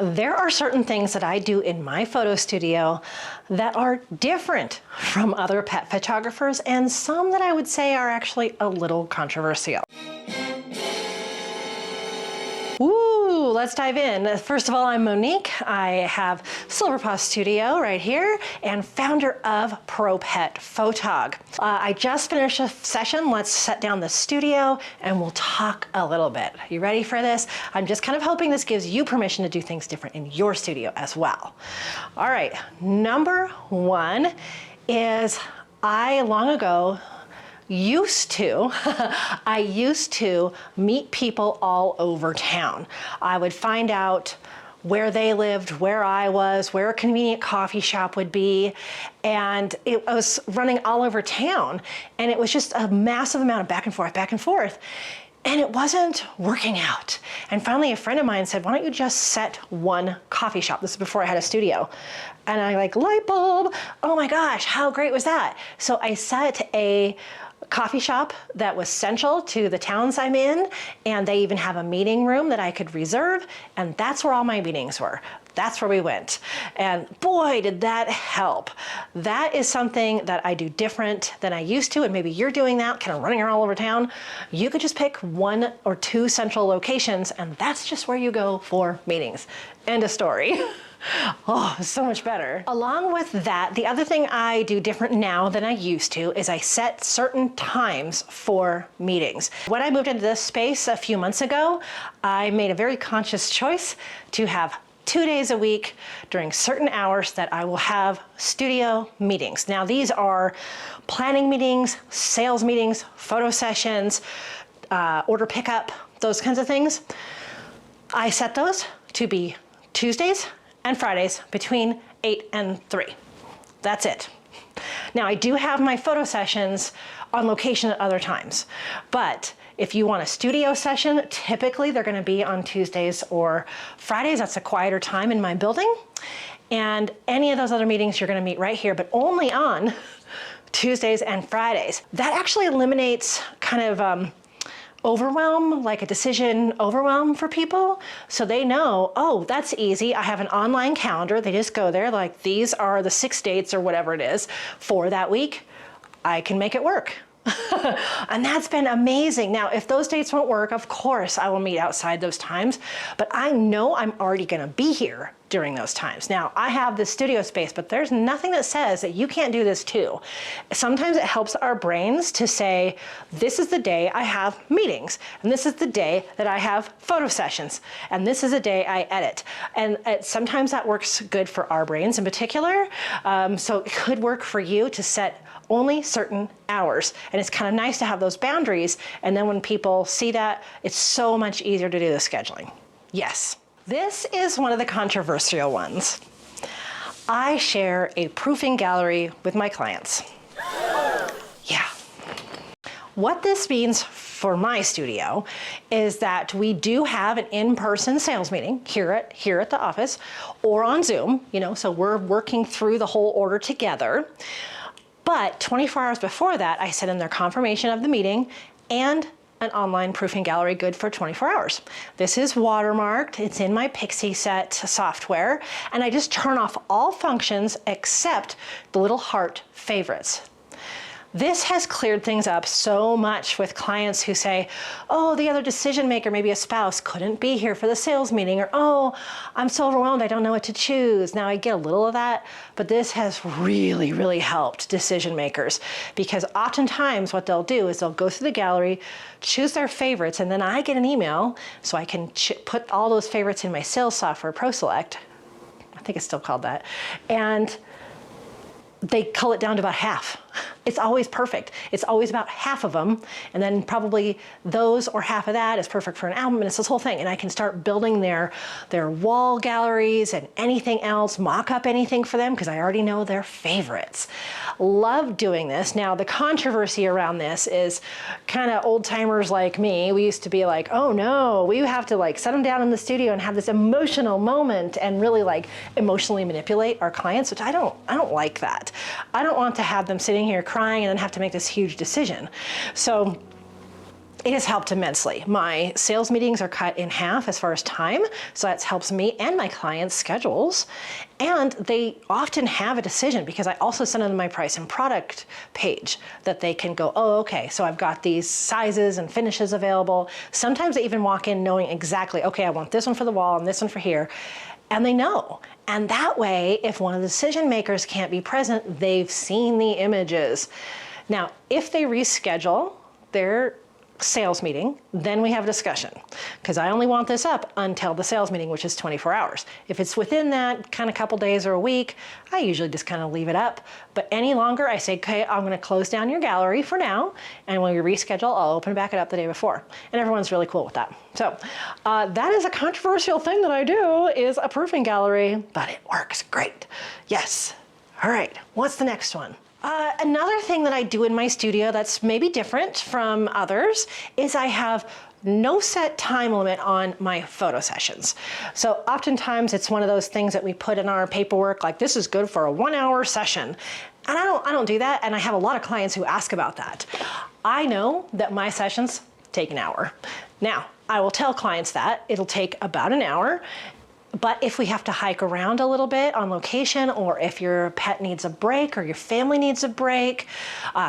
There are certain things that I do in my photo studio that are different from other pet photographers, and some that I would say are actually a little controversial. Ooh, let's dive in. First of all, I'm Monique. I have Silverpaw Studio right here and founder of ProPetPhotog. I just finished a session. Let's set down the studio and we'll talk a little bit. You ready for this? I'm just kind of hoping this gives you permission to do things different in your studio as well. All right, number one is long ago, I used to meet people all over town. I would find out where they lived, where I was, where a convenient coffee shop would be, and I was running all over town, and it was just a massive amount of back and forth, and it wasn't working out. And finally, a friend of mine said, why don't you just set one coffee shop? This is before I had a studio. And I light bulb, oh my gosh, how great was that? So I set a coffee shop that was central to the towns I'm in, and they even have a meeting room that I could reserve, and that's where all my meetings were. That's where we went. And boy, did that help. That is something that I do different than I used to, and maybe you're doing that, kind of running around all over town. You could just pick one or two central locations, and that's just where you go for meetings. End of story. Oh, so much better. Along with that, the other thing I do different now than I used to is I set certain times for meetings. When I moved into this space a few months ago, I made a very conscious choice to have 2 days a week during certain hours that I will have studio meetings. Now, these are planning meetings, sales meetings, photo sessions, order pickup, those kinds of things. I set those to be Tuesdays and Fridays between 8 and 3. That's it. Now, I do have my photo sessions on location at other times, but if you want a studio session, typically they're gonna be on Tuesdays or Fridays. That's a quieter time in my building. And any of those other meetings, you're gonna meet right here, but only on Tuesdays and Fridays. That actually eliminates kind of overwhelm, like a decision overwhelm for people. So they know, oh, that's easy. I have an online calendar. They just go there, like these are the 6 dates or whatever it is for that week. I can make it work. And that's been amazing. Now, if those dates won't work, of course I will meet outside those times, but I know I'm already gonna be here during those times. Now, I have this studio space, but there's nothing that says that you can't do this too. Sometimes it helps our brains to say, this is the day I have meetings, and this is the day that I have photo sessions, and this is the day I edit. And sometimes that works good for our brains in particular. So it could work for you to set only certain hours. And it's kind of nice to have those boundaries. And then when people see that, it's so much easier to do the scheduling. Yes. This is one of the controversial ones. I share a proofing gallery with my clients. Yeah. What this means for my studio is that we do have an in-person sales meeting here at the office or on Zoom, so we're working through the whole order together. But 24 hours before that, I send in their confirmation of the meeting and an online proofing gallery good for 24 hours. This is watermarked. It's in my Pixie Set software, and I just turn off all functions except the little heart favorites. This has cleared things up so much with clients who say, oh, the other decision maker, maybe a spouse, couldn't be here for the sales meeting, or oh, I'm so overwhelmed, I don't know what to choose. Now I get a little of that, but this has really, really helped decision makers, because oftentimes what they'll do is they'll go through the gallery, choose their favorites, and then I get an email so I can put all those favorites in my sales software, ProSelect. I think it's still called that. And they cull it down to about half. It's always perfect. It's always about half of them, and then probably those or half of that is perfect for an album, and it's this whole thing. And I can start building their wall galleries and anything else, mock up anything for them, because I already know their favorites. Love doing this. Now, the controversy around this is kind of old timers like me. We used to be like, oh no, we have to set them down in the studio and have this emotional moment and really emotionally manipulate our clients, which I don't like that. I don't want to have them sitting here crying and then have to make this huge decision. So It has helped immensely. My sales meetings are cut in half as far as time, so that helps me and my clients' schedules. And they often have a decision because I also send them my price and product page that they can go, oh, okay, so I've got these sizes and finishes available. Sometimes they even walk in knowing exactly, okay, I want this one for the wall and this one for here. And they know. And that way, if one of the decision makers can't be present, they've seen the images. Now, if they reschedule their sales meeting, then we have a discussion, because I only want this up until the sales meeting, which is 24 hours. If it's within that kind of couple days or a week, I usually just kind of leave it up. But any longer, I say, okay, I'm going to close down your gallery for now, and when we reschedule, I'll open back it up the day before. And everyone's really cool with that. So that is a controversial thing that I do, is a proofing gallery, but it works great. Yes. All right, what's the next one? Another thing that I do in my studio that's maybe different from others is I have no set time limit on my photo sessions. So oftentimes it's one of those things that we put in our paperwork, like this is good for a 1-hour session. And I don't do that, and I have a lot of clients who ask about that. I know that my sessions take an hour. Now, I will tell clients that it'll take about an hour. But if we have to hike around a little bit on location, or if your pet needs a break or your family needs a break,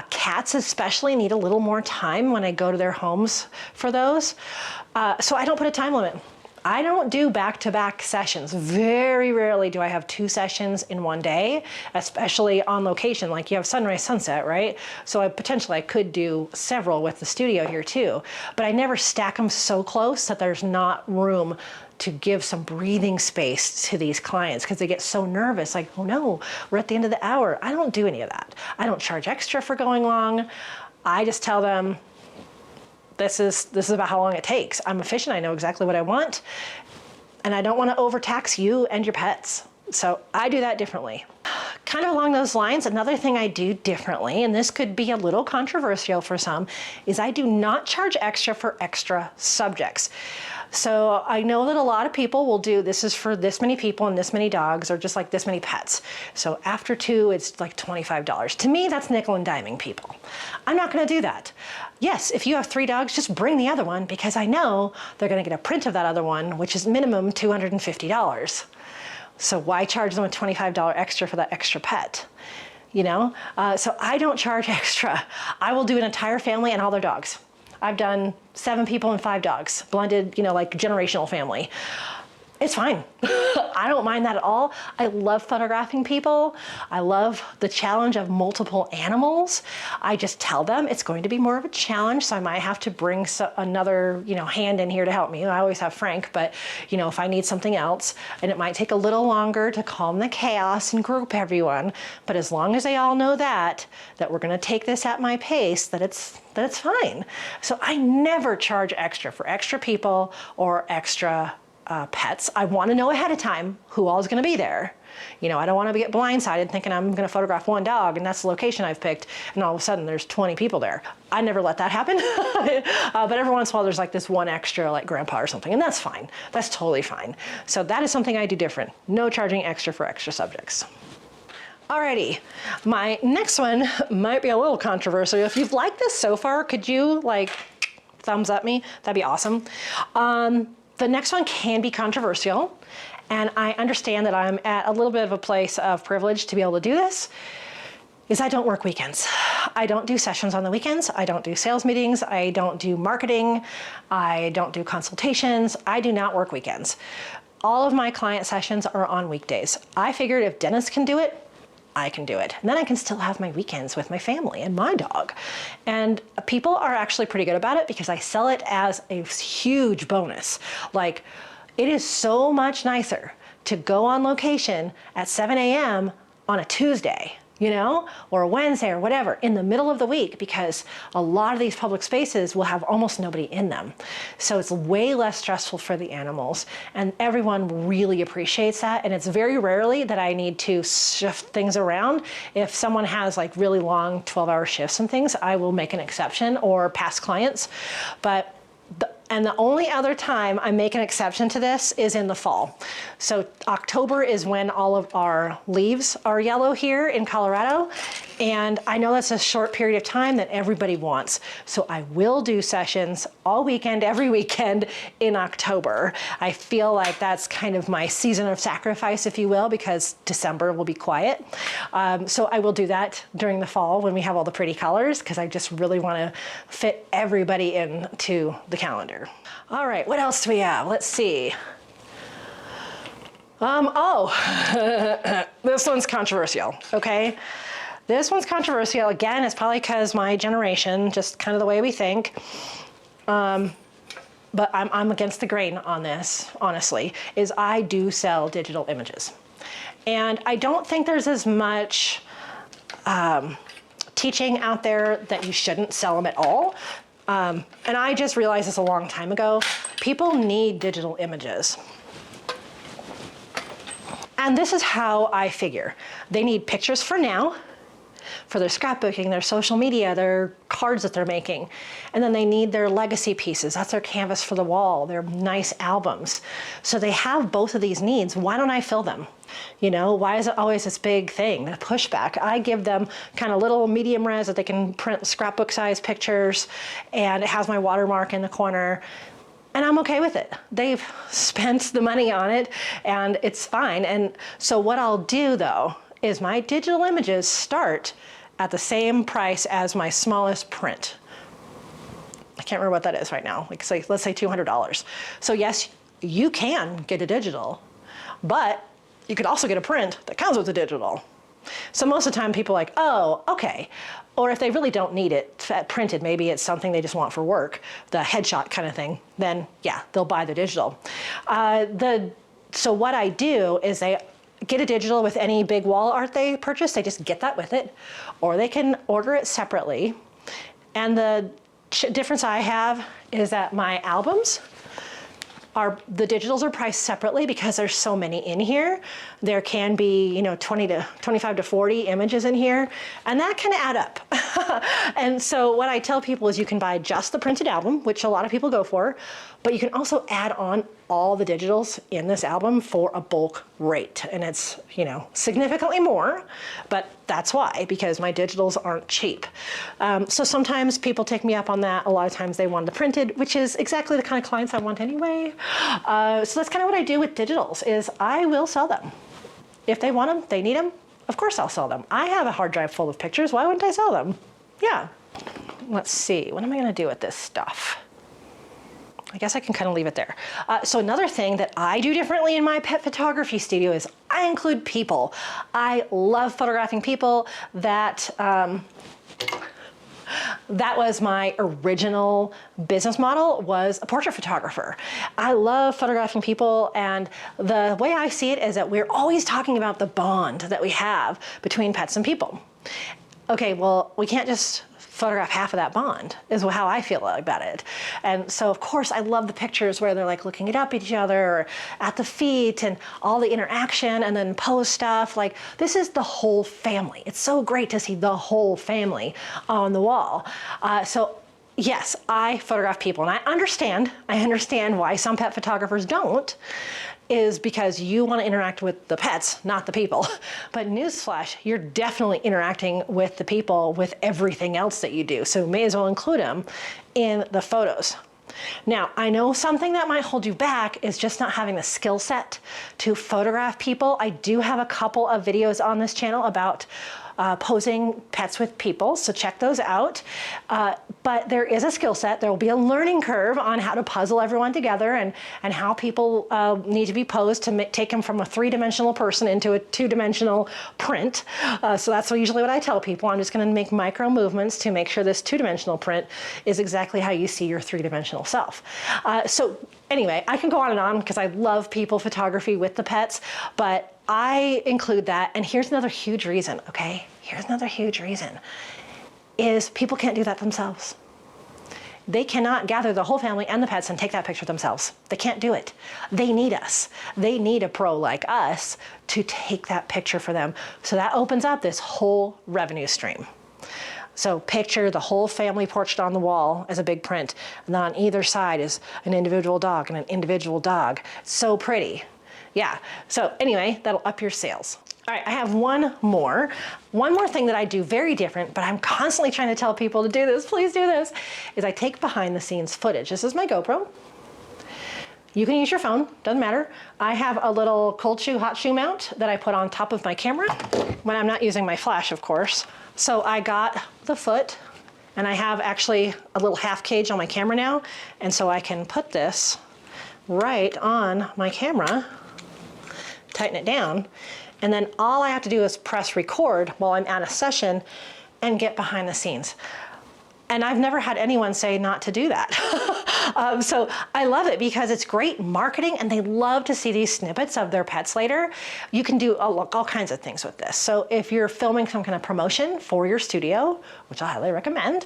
cats especially need a little more time when I go to their homes for those. So I don't put a time limit. I don't do back-to-back sessions. Very rarely do I have 2 sessions in one day, especially on location. Like you have sunrise, sunset, right? So I could do several with the studio here too, but I never stack them so close that there's not room to give some breathing space to these clients, because they get so nervous, like, oh no, we're at the end of the hour. I don't do any of that. I don't charge extra for going long. I just tell them, this is about how long it takes. I'm efficient, I know exactly what I want, and I don't want to overtax you and your pets. So I do that differently. Kind of along those lines, another thing I do differently, and this could be a little controversial for some, is I do not charge extra for extra subjects. So I know that a lot of people will do, this is for this many people and this many dogs, or just like this many pets. So after 2, it's like $25. To me, that's nickel and diming people. I'm not gonna do that. Yes, if you have 3 dogs, just bring the other one, because I know they're gonna get a print of that other one, which is minimum $250. So why charge them a $25 extra for that extra pet? You know, so I don't charge extra. I will do an entire family and all their dogs. I've done 7 people and 5 dogs, blended, you know, like generational family. It's fine. I don't mind that at all. I love photographing people. I love the challenge of multiple animals. I just tell them it's going to be more of a challenge, so I might have to bring another, you know, hand in here to help me. I always have Frank, but you know, if I need something else, and it might take a little longer to calm the chaos and group everyone, but as long as they all know that we're going to take this at my pace, that it's fine. So I never charge extra for extra people or extra pets. I want to know ahead of time who all is going to be there. You know, I don't want to get blindsided thinking I'm going to photograph 1 dog and that's the location I've picked, and all of a sudden there's 20 people there. I never let that happen. But every once in a while there's like this 1 extra, like grandpa or something, and that's fine. That's totally fine. So that is something I do different. No charging extra for extra subjects. Alrighty, my next one might be a little controversial. If you've liked this so far, could you like thumbs up me? That'd be awesome. The next one can be controversial, and I understand that I'm at a little bit of a place of privilege to be able to do this, is I don't work weekends. I don't do sessions on the weekends. I don't do sales meetings. I don't do marketing. I don't do consultations. I do not work weekends. All of my client sessions are on weekdays. I figured if Dennis can do it, I can do it. And then I can still have my weekends with my family and my dog. And people are actually pretty good about it because I sell it as a huge bonus. Like, it is so much nicer to go on location at 7 a.m. on a Tuesday, you know, or a Wednesday or whatever, in the middle of the week, because a lot of these public spaces will have almost nobody in them. So it's way less stressful for the animals, and everyone really appreciates that. And it's very rarely that I need to shift things around. If someone has like really long 12-hour shifts and things, I will make an exception or past clients. But And the only other time I make an exception to this is in the fall. So October is when all of our leaves are yellow here in Colorado. And I know that's a short period of time that everybody wants. So I will do sessions all weekend, every weekend in October. I feel like that's kind of my season of sacrifice, if you will, because December will be quiet. So I will do that during the fall when we have all the pretty colors, because I just really want to fit everybody into the calendar. All right, what else do we have? Let's see. This one's controversial, okay? This one's controversial. Again, it's probably because my generation, just kind of the way we think. But I'm against the grain on this, honestly, is I do sell digital images. And I don't think there's as much teaching out there that you shouldn't sell them at all. And I just realized this a long time ago. People need digital images. And this is how I figure. They need pictures for now, for their scrapbooking, their social media, their cards that they're making. And then they need their legacy pieces. That's their canvas for the wall, their nice albums. So they have both of these needs. Why don't I fill them? You know, why is it always this big thing, the pushback? I give them kind of little medium res that they can print scrapbook size pictures, and it has my watermark in the corner. And I'm okay with it. They've spent the money on it and it's fine. And so what I'll do though, is my digital images start at the same price as my smallest print. I can't remember what that is right now. Like say, let's say $200. So yes, you can get a digital, but you could also get a print that comes with the digital. So most of the time people are like, oh, okay. Or if they really don't need it printed, maybe it's something they just want for work, the headshot kind of thing, then yeah, they'll buy the digital. So what I do is they get a digital with any big wall art they purchase, they just get that with it, or they can order it separately. And the difference I have is that my albums the digitals are priced separately because there's so many in here. There can be, 25 to 40 images in here, and that can add up. And so what I tell people is you can buy just the printed album, which a lot of people go for, but you can also add on all the digitals in this album for a bulk rate. And it's, significantly more, but that's why, because my digitals aren't cheap. So sometimes people take me up on that. A lot of times they want the printed, which is exactly the kind of clients I want anyway. So that's kind of what I do with digitals, is I will sell them. If they want them, they need them, of course I'll sell them. I have a hard drive full of pictures. Why wouldn't I sell them? Yeah. Let's see, what am I gonna do with this stuff? I guess I can kind of leave it there. So another thing that I do differently in my pet photography studio is I include people. I love photographing people. That was my original business model, was a portrait photographer. I love photographing people, and the way I see it is that we're always talking about the bond that we have between pets and people. Okay, well, we can't just photograph half of that bond, is how I feel about it. And so of course I love the pictures where they're like looking it up at each other or at the feet and all the interaction, and then pose stuff. Like, this is the whole family. It's so great to see the whole family on the wall. So yes, I photograph people, and I understand why some pet photographers don't, is because you want to interact with the pets, not the people. But newsflash, you're definitely interacting with the people with everything else that you do. So may as well include them in the photos. Now, I know something that might hold you back is just not having the skill set to photograph people. I do have a couple of videos on this channel about posing pets with people, so check those out. But there is a skill set. There will be a learning curve on how to puzzle everyone together and how people need to be posed to take them from a three-dimensional person into a two-dimensional print. So that's usually what I tell people. I'm just going to make micro movements to make sure this two-dimensional print is exactly how you see your three-dimensional self. So anyway, I can go on because I love people photography with the pets, but I include that. And here's another huge reason, okay? Here's another huge reason, is people can't do that themselves. They cannot gather the whole family and the pets and take that picture themselves. They can't do it. They need us. They need a pro like us to take that picture for them. So that opens up this whole revenue stream. So picture the whole family portrait on the wall as a big print, and then on either side is an individual dog and an individual dog. So pretty. Yeah, so anyway, that'll up your sales. All right, I have one more thing that I do very different, but I'm constantly trying to tell people to do this, please do this, is I take behind the scenes footage. This is my GoPro. You can use your phone, doesn't matter. I have a little cold shoe, hot shoe mount that I put on top of my camera when I'm not using my flash, of course. So I got the foot, and I have actually a little half cage on my camera now, and so I can put this right on my camera, tighten it down, and then all I have to do is press record while I'm at a session and get behind the scenes. And I've never had anyone say not to do that. So I love it because it's great marketing, and they love to see these snippets of their pets later. You can do all kinds of things with this. So if you're filming some kind of promotion for your studio, which I highly recommend,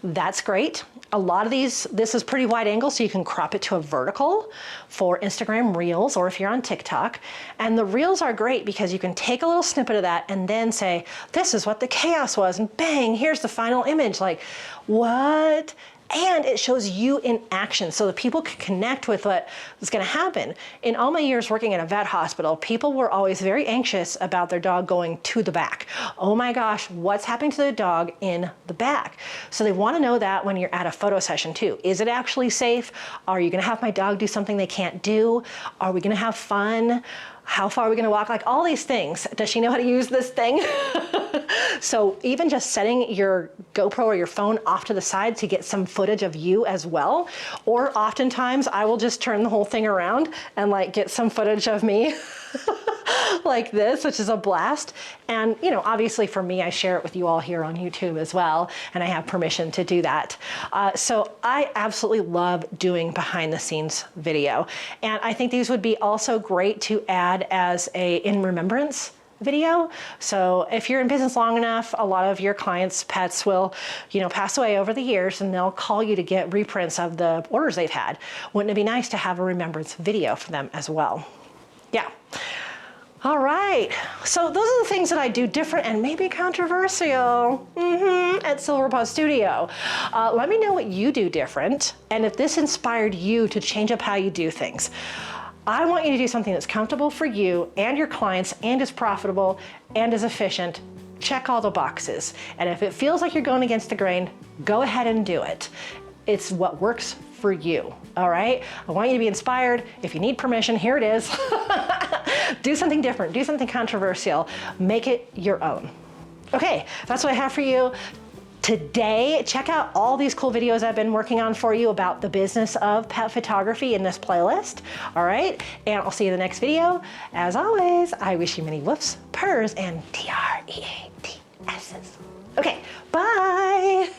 that's great. A lot of these, this is pretty wide angle, so you can crop it to a vertical for Instagram Reels, or if you're on TikTok. And the Reels are great because you can take a little snippet of that and then say, this is what the chaos was, and bang, here's the final image. Like, what? And it shows you in action so that people can connect with what is going to happen. In all my years working at a vet hospital, people were always very anxious about their dog going to the back. Oh my gosh, what's happening to the dog in the back? So they want to know that when you're at a photo session too. Is it actually safe? Are you going to have my dog do something they can't do? Are we going to have fun? How far are we going to walk? Like all these things. Does she know how to use this thing? So even just setting your GoPro or your phone off to the side to get some footage of you as well. Or oftentimes I will just turn the whole thing around and like get some footage of me like this, which is a blast. And you know, obviously for me, I share it with you all here on YouTube as well, and I have permission to do that. So I absolutely love doing behind the scenes video. And I think these would be also great to add as a in remembrance video. So if you're in business long enough, a lot of your clients' pets will, you know, pass away over the years, and they'll call you to get reprints of the orders they've had. Wouldn't it be nice to have a remembrance video for them as well? Yeah. All right, so those are the things that I do different and maybe controversial at Silverpaw Studio. Let me know what you do different, and if this inspired you to change up how you do things. I want you to do something that's comfortable for you and your clients, and is profitable and is efficient. Check all the boxes. And if it feels like you're going against the grain, go ahead and do it. It's what works for you, all right? I want you to be inspired. If you need permission, here it is. Do something different, do something controversial, make it your own. Okay, that's what I have for you today. Check out all these cool videos I've been working on for you about the business of pet photography in this playlist, all right? And I'll see you in the next video. As always, I wish you many woofs, purrs, and TREATS's. Okay, bye.